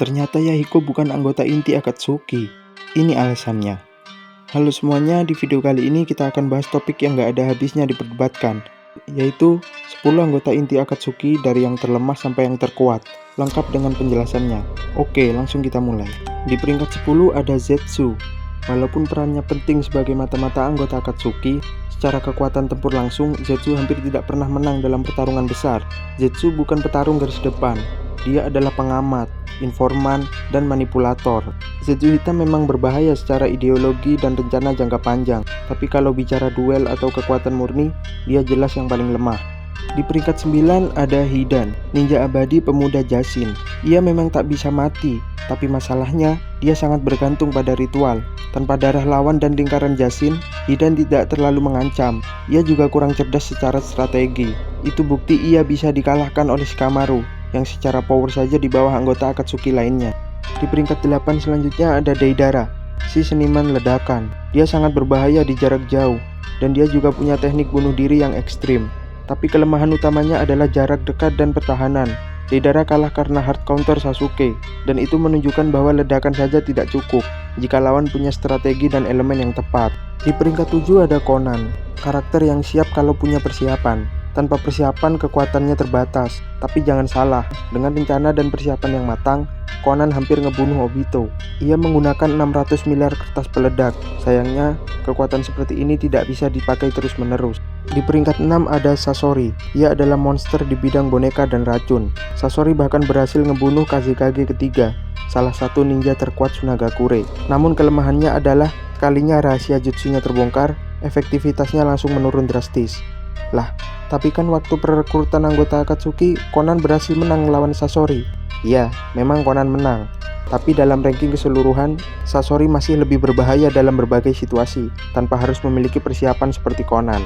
Ternyata Yahiko bukan anggota inti Akatsuki. Ini alasannya. Halo semuanya, di video kali ini kita akan bahas topik yang gak ada habisnya diperdebatkan, yaitu 10 anggota inti Akatsuki dari yang terlemah sampai yang terkuat, lengkap dengan penjelasannya. Oke, langsung kita mulai. Di peringkat 10 ada Zetsu. Walaupun perannya penting sebagai mata-mata anggota Akatsuki, secara kekuatan tempur langsung, Zetsu hampir tidak pernah menang dalam pertarungan besar. Zetsu bukan petarung garis depan, dia adalah pengamat, informan, dan manipulator. Zetsu hitam memang berbahaya secara ideologi dan rencana jangka panjang, tapi kalau bicara duel atau kekuatan murni, dia jelas yang paling lemah. Di peringkat 9 ada Hidan, ninja abadi pemuda Jashin. Ia memang tak bisa mati, tapi masalahnya dia sangat bergantung pada ritual. Tanpa darah lawan dan lingkaran Jashin, Hidan tidak terlalu mengancam. Ia juga kurang cerdas secara strategi. Itu bukti ia bisa dikalahkan oleh Shikamaru, yang secara power saja di bawah anggota Akatsuki lainnya. Di peringkat 8 selanjutnya ada Deidara, si seniman ledakan. Dia sangat berbahaya di jarak jauh, dan dia juga punya teknik bunuh diri yang ekstrim. Tapi kelemahan utamanya adalah jarak dekat dan pertahanan. Deidara kalah karena hard counter Sasuke, dan itu menunjukkan bahwa ledakan saja tidak cukup jika lawan punya strategi dan elemen yang tepat. Di peringkat 7 ada Conan, karakter yang siap kalau punya persiapan. Tanpa persiapan kekuatannya terbatas, tapi jangan salah, dengan rencana dan persiapan yang matang, Conan hampir ngebunuh Obito. Ia menggunakan 600 miliar kertas peledak. Sayangnya, kekuatan seperti ini tidak bisa dipakai terus-menerus. Di peringkat 6 ada Sasori. Ia adalah monster di bidang boneka dan racun. Sasori bahkan berhasil ngebunuh Kazekage ketiga, salah satu ninja terkuat Tsunagakure. Namun kelemahannya adalah, sekalinya rahasia jutsunya terbongkar, efektivitasnya langsung menurun drastis. Lah, tapi kan waktu perekrutan anggota Akatsuki, Conan berhasil menang melawan Sasori. Ya, memang Conan menang, tapi dalam ranking keseluruhan, Sasori masih lebih berbahaya dalam berbagai situasi, tanpa harus memiliki persiapan seperti Conan.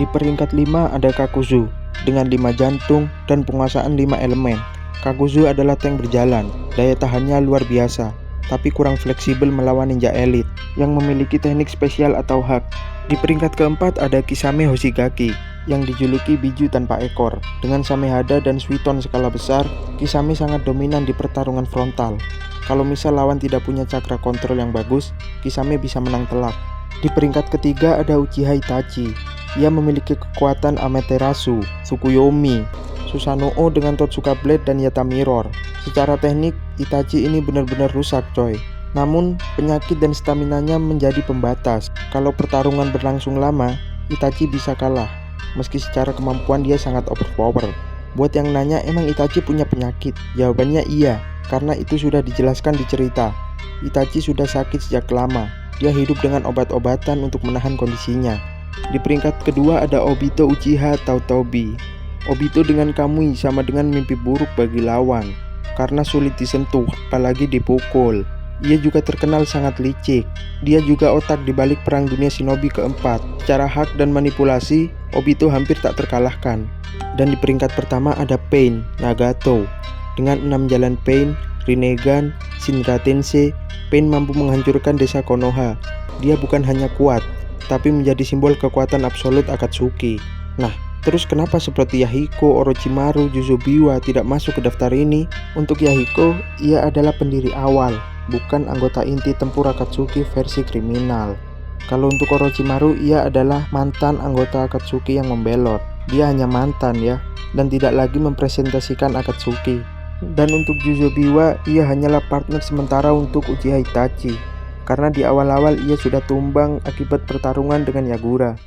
Di peringkat 5 ada Kakuzu, dengan 5 jantung dan penguasaan 5 elemen. Kakuzu adalah tank berjalan, daya tahannya luar biasa, tapi kurang fleksibel melawan ninja elit, yang memiliki teknik spesial atau hack. Di peringkat keempat ada Kisame Hoshigaki, yang dijuluki biju tanpa ekor. Dengan Samehada dan Suiton skala besar, Kisame sangat dominan di pertarungan frontal. Kalau misal lawan tidak punya cakra kontrol yang bagus, Kisame bisa menang telak. Di peringkat ketiga ada Uchiha Itachi. Ia memiliki kekuatan Amaterasu, Tsukuyomi, Susanoo dengan Totsuka Blade dan Yata Mirror. Secara teknik, Itachi ini benar-benar rusak coy. Namun, penyakit dan staminanya menjadi pembatas. Kalau pertarungan berlangsung lama, Itachi bisa kalah. Meski secara kemampuan dia sangat overpower. Buat yang nanya emang Itachi punya penyakit? Jawabannya iya, karena itu sudah dijelaskan di cerita. Itachi sudah sakit sejak lama. Dia hidup dengan obat-obatan untuk menahan kondisinya. Di peringkat kedua ada Obito Uchiha atau Tobi. Obito dengan Kamui sama dengan mimpi buruk bagi lawan, karena sulit disentuh, apalagi dipukul. Ia juga terkenal sangat licik. Dia juga otak di balik perang dunia shinobi keempat. Secara hak dan manipulasi, Obito hampir tak terkalahkan. Dan di peringkat pertama ada Pain, Nagato. Dengan 6 jalan Pain, Rinnegan, Shinra Tensei, Pain mampu menghancurkan desa Konoha. Dia bukan hanya kuat, tapi menjadi simbol kekuatan absolut Akatsuki. Nah, terus kenapa seperti Yahiko, Orochimaru, Juzubiwa tidak masuk ke daftar ini? Untuk Yahiko, ia adalah pendiri awal, bukan anggota inti tempur Akatsuki versi kriminal. Kalau untuk Orochimaru, ia adalah mantan anggota Akatsuki yang membelot. Dia hanya mantan ya, dan tidak lagi mempresentasikan Akatsuki. Dan untuk Juzubiwa, ia hanyalah partner sementara untuk Uchiha Itachi, karena di awal-awal ia sudah tumbang akibat pertarungan dengan Yagura.